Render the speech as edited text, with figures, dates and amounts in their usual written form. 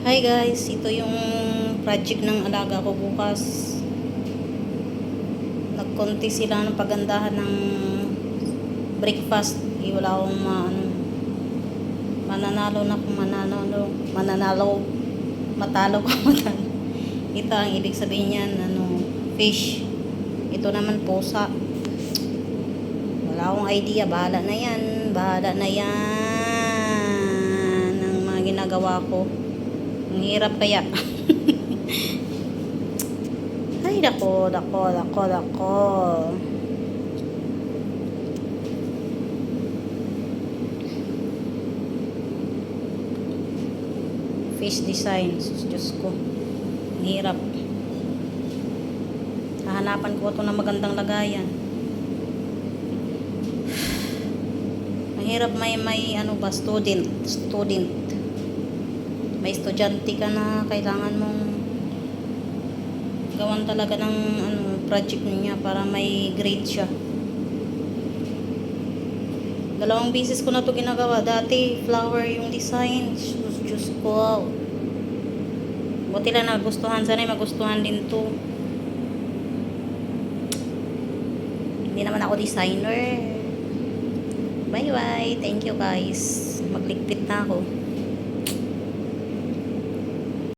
Hi guys, ito yung project ng alaga ko bukas. Nagkonti sila ng pagandahan ng breakfast. Wala akong mananalo na kung mananalo, matalo ko matalo. Ito ang ibig sabihin niyan, fish. Ito naman pusa. Wala akong idea, bahala na yan ang mga ginagawa ko. Ang hirap kaya. Ay, dako. Fish design. Diyos ko. Ang hirap. Hahanapan ko ito ng magandang lagayan. Ang hirap may student. May estudyante ka na kailangan mong gawan talaga ng project niya para may grade siya. 2 beses ko na to ginagawa. Dati flower yung design. Diyos ko. Buti lang nagustuhan. Sana magustuhan din to. Hindi naman ako designer. Bye bye. Thank you guys. Magligpit na ako.